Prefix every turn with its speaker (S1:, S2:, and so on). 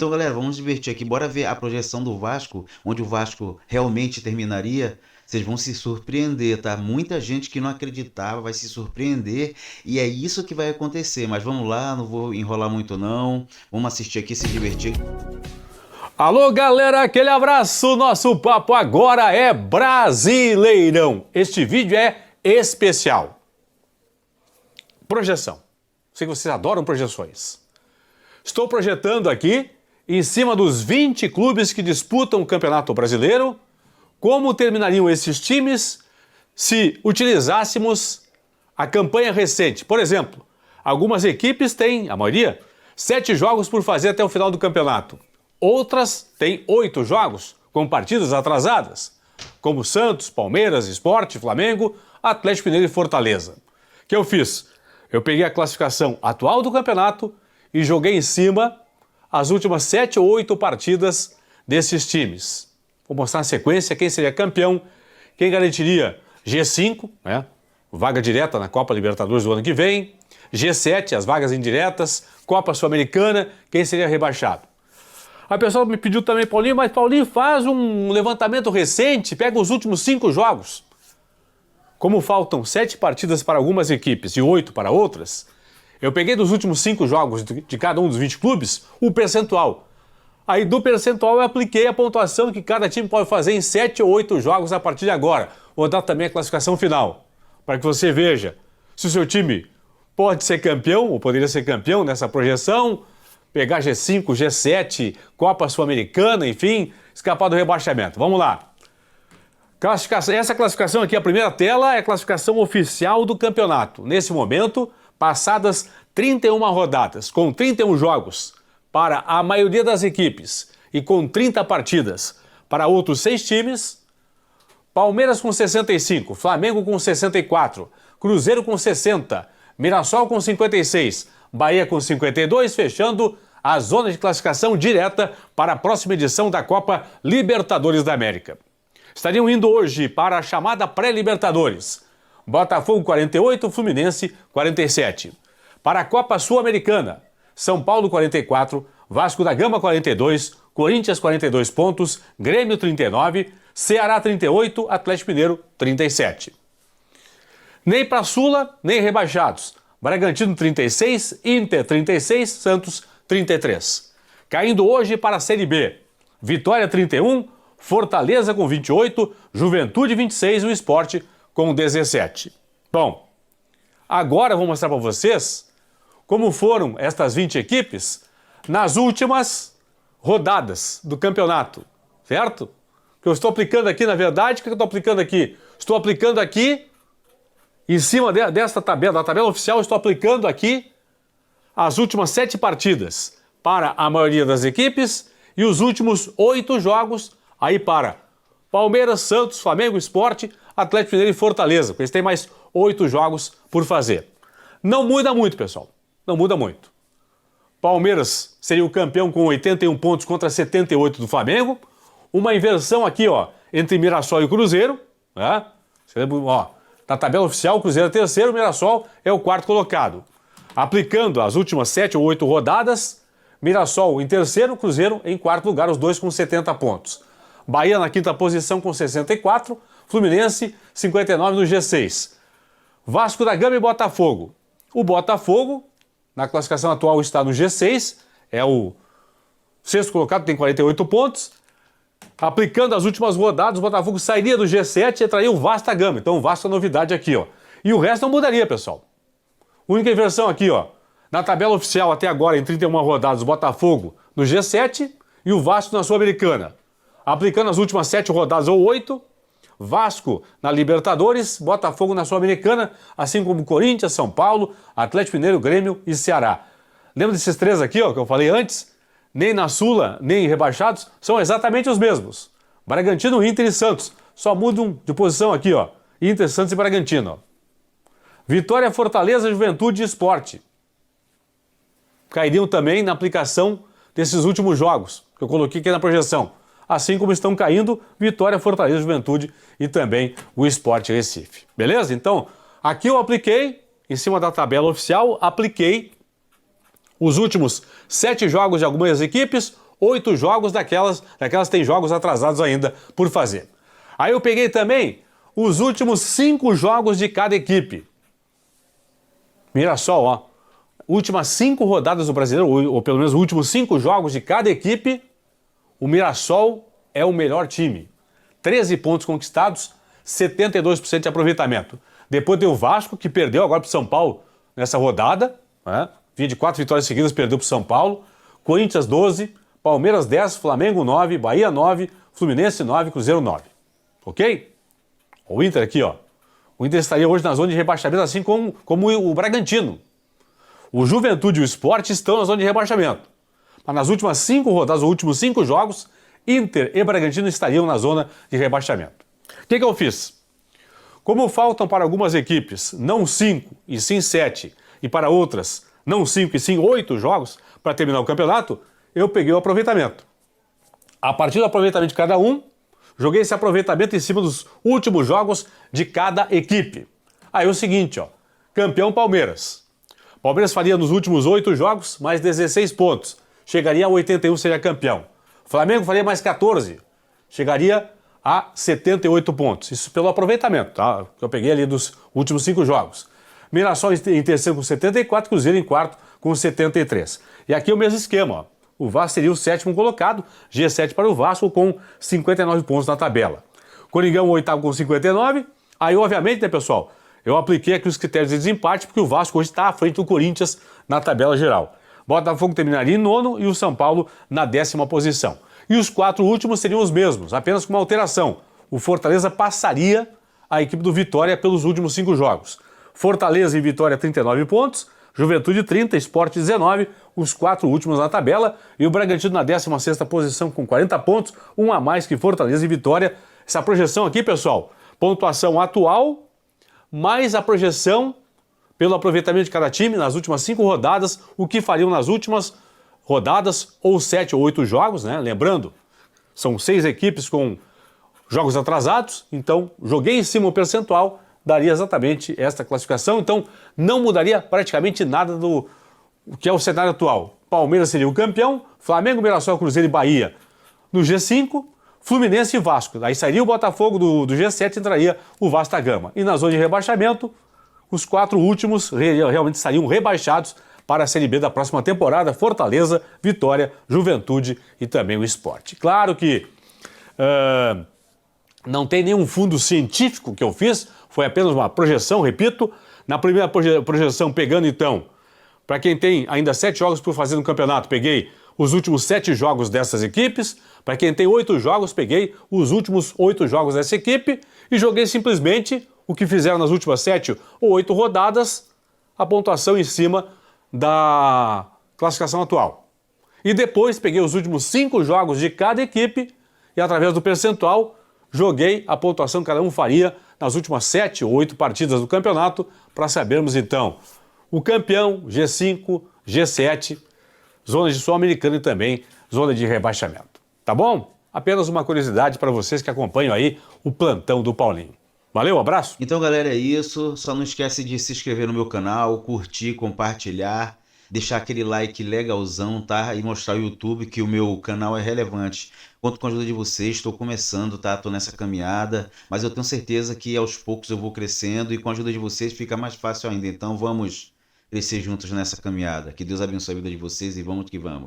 S1: Então, galera, vamos nos divertir aqui. Bora ver a projeção do Vasco, onde o Vasco realmente terminaria. Vocês vão se surpreender, tá? Muita gente que não acreditava vai se surpreender e é isso que vai acontecer. Mas vamos lá, não vou enrolar muito não. Vamos assistir aqui, se divertir.
S2: Alô, galera, aquele abraço. Nosso papo agora é Brasileirão. Este vídeo é especial. Projeção. Sei que vocês adoram projeções. Estou projetando aqui, em cima dos 20 clubes que disputam o Campeonato Brasileiro, como terminariam esses times se utilizássemos a campanha recente. Por exemplo, algumas equipes têm, a maioria, 7 jogos por fazer até o final do campeonato. Outras têm 8 jogos, com partidas atrasadas, como Santos, Palmeiras, Sport, Flamengo, Atlético Mineiro e Fortaleza. O que eu fiz? Eu peguei a classificação atual do campeonato e joguei em cima as últimas 7 ou 8 partidas desses times. Vou mostrar na sequência quem seria campeão, quem garantiria G5, né? Vaga direta na Copa Libertadores do ano que vem, G7, as vagas indiretas, Copa Sul-Americana, quem seria rebaixado. A pessoa me pediu também, Paulinho, mas Paulinho, faz um levantamento recente, pega os últimos 5 jogos. Como faltam 7 partidas para algumas equipes e 8 para outras, eu peguei dos últimos 5 jogos de cada um dos 20 clubes o percentual. Aí do percentual eu apliquei a pontuação que cada time pode fazer em 7 ou 8 jogos a partir de agora. Vou dar também a classificação final, para que você veja se o seu time pode ser campeão, ou poderia ser campeão nessa projeção, pegar G5, G7, Copa Sul-Americana, enfim, escapar do rebaixamento. Vamos lá. Essa classificação aqui, a primeira tela, é a classificação oficial do campeonato. Nesse momento, passadas 31 rodadas, com 31 jogos para a maioria das equipes e com 30 partidas para outros 6 times, Palmeiras com 65, Flamengo com 64, Cruzeiro com 60, Mirassol com 56, Bahia com 52, fechando a zona de classificação direta para a próxima edição da Copa Libertadores da América. Estariam indo hoje para a chamada pré-Libertadores. Botafogo 48, Fluminense 47. Para a Copa Sul-Americana, São Paulo 44, Vasco da Gama 42, Corinthians 42 pontos, Grêmio 39, Ceará 38, Atlético Mineiro 37. Nem para Sula, nem rebaixados. Bragantino 36, Inter 36, Santos 33. Caindo hoje para a Série B. Vitória 31, Fortaleza com 28, Juventude 26 e o Sport com 17. Bom, agora eu vou mostrar para vocês como foram estas 20 equipes nas últimas rodadas do campeonato, certo? O que eu estou aplicando aqui, na verdade, o que eu estou aplicando aqui? Estou aplicando aqui, em cima desta tabela, da tabela oficial, estou aplicando aqui as últimas 7 partidas para a maioria das equipes e os últimos 8 jogos aí para Palmeiras, Santos, Flamengo, Sport, Atlético Mineiro e Fortaleza, porque eles têm mais 8 jogos por fazer. Não muda muito, pessoal. Não muda muito. Palmeiras seria o campeão com 81 pontos contra 78 do Flamengo. Uma inversão aqui, ó, entre Mirassol e Cruzeiro. Né? Ó, na tabela oficial, o Cruzeiro é terceiro, o Mirassol é o quarto colocado. Aplicando as últimas 7 ou 8 rodadas, Mirassol em terceiro, Cruzeiro em quarto lugar, os dois com 70 pontos. Bahia na quinta posição com 64, Fluminense 59 no G6. Vasco da Gama e Botafogo. O Botafogo, na classificação atual, está no G6, é o sexto colocado, tem 48 pontos. Aplicando as últimas rodadas, o Botafogo sairia do G7 e entraria o Vasco da Gama. Então o Vasco é a novidade aqui, ó. E o resto não mudaria, pessoal. Única inversão aqui, ó. Na tabela oficial até agora, em 31 rodadas, o Botafogo no G7 e o Vasco na Sul-Americana. Aplicando as últimas 7 rodadas ou 8, Vasco na Libertadores, Botafogo na Sul-Americana, assim como Corinthians, São Paulo, Atlético Mineiro, Grêmio e Ceará. Lembra desses 3 aqui, ó, que eu falei antes? Nem na Sula, nem rebaixados, são exatamente os mesmos. Bragantino, Inter e Santos. Só mudam de posição aqui, ó. Inter, Santos e Bragantino. Ó. Vitória, Fortaleza, Juventude e Sport. Cairiam também na aplicação desses últimos jogos, que eu coloquei aqui na projeção. Assim como estão caindo Vitória, Fortaleza, Juventude e também o Sport Recife. Beleza? Então, aqui eu apliquei, em cima da tabela oficial, apliquei os últimos 7 jogos de algumas equipes, 8 jogos, daquelas tem jogos atrasados ainda por fazer. Aí eu peguei também os últimos 5 jogos de cada equipe. Mirassol, ó. Últimas 5 rodadas do Brasileiro, ou pelo menos os últimos 5 jogos de cada equipe, o Mirassol é o melhor time. 13 pontos conquistados, 72% de aproveitamento. Depois tem o Vasco, que perdeu agora para o São Paulo nessa rodada, né? Vinha de 4 vitórias seguidas, perdeu para o São Paulo. Corinthians 12, Palmeiras 10, Flamengo 9, Bahia 9, Fluminense 9, Cruzeiro 9. Ok? O Inter aqui, ó. O Inter estaria hoje na zona de rebaixamento, assim como o Bragantino. O Juventude e o Sport estão na zona de rebaixamento. Mas nas últimas 5 rodadas, os últimos 5 jogos, Inter e Bragantino estariam na zona de rebaixamento. O que eu fiz? Como faltam para algumas equipes não 5 e sim 7, e para outras não 5 e sim 8 jogos para terminar o campeonato, eu peguei o aproveitamento. A partir do aproveitamento de cada um, joguei esse aproveitamento em cima dos últimos jogos de cada equipe. Aí é o seguinte, ó, campeão Palmeiras. Palmeiras faria nos últimos 8 jogos mais 16 pontos. Chegaria a 81, seria campeão. Flamengo faria mais 14. Chegaria a 78 pontos. Isso pelo aproveitamento, tá? Que eu peguei ali dos últimos 5 jogos. Mirassol em terceiro com 74, Cruzeiro em quarto com 73. E aqui é o mesmo esquema, ó. O Vasco seria o 7º colocado, G7 para o Vasco com 59 pontos na tabela. Coringão o 8º com 59. Aí, obviamente, né, pessoal, eu apliquei aqui os critérios de desempate, porque o Vasco hoje está à frente do Corinthians na tabela geral. Botafogo terminaria em 9º e o São Paulo na 10ª posição. E os 4 últimos seriam os mesmos, apenas com uma alteração. O Fortaleza passaria a equipe do Vitória pelos últimos 5 jogos. Fortaleza e Vitória 39 pontos, Juventude 30, Sport 19, os 4 últimos na tabela, e o Bragantino na 16ª posição com 40 pontos, um a mais que Fortaleza e Vitória. Essa projeção aqui, pessoal, pontuação atual, mais a projeção pelo aproveitamento de cada time nas últimas 5 rodadas, o que fariam nas últimas rodadas, ou 7 ou 8 jogos, né? Lembrando, são 6 equipes com jogos atrasados, então joguei em cima o percentual, daria exatamente esta classificação, então não mudaria praticamente nada do que é o cenário atual. Palmeiras seria o campeão, Flamengo, Mirassol, Cruzeiro e Bahia no G5, Fluminense e Vasco. Aí sairia o Botafogo do G7 e entraria o Vasco da Gama. E na zona de rebaixamento, os 4 últimos realmente estariam rebaixados para a Série B da próxima temporada: Fortaleza, Vitória, Juventude e também o Sport. Claro que não tem nenhum fundo científico que eu fiz, foi apenas uma projeção, repito. Na primeira projeção, pegando então, para quem tem ainda 7 jogos por fazer no campeonato, peguei os últimos 7 jogos dessas equipes. Para quem tem 8 jogos, peguei os últimos 8 jogos dessa equipe e joguei simplesmente o que fizeram nas últimas 7 ou 8 rodadas, a pontuação em cima da classificação atual. E depois peguei os últimos 5 jogos de cada equipe e, através do percentual, joguei a pontuação que cada um faria nas últimas 7 ou 8 partidas do campeonato, para sabermos então o campeão, G5, G7, zona de Sul-Americana e também zona de rebaixamento. Tá bom? Apenas uma curiosidade para vocês que acompanham aí o plantão do Paulinho. Valeu, abraço!
S1: Então, galera, é isso. Só não esquece de se inscrever no meu canal, curtir, compartilhar, deixar aquele like legalzão, tá? E mostrar ao YouTube que o meu canal é relevante. Conto com a ajuda de vocês, estou começando, tá? Estou nessa caminhada, mas eu tenho certeza que aos poucos eu vou crescendo e com a ajuda de vocês fica mais fácil ainda. Então vamos crescer juntos nessa caminhada. Que Deus abençoe a vida de vocês e vamos que vamos.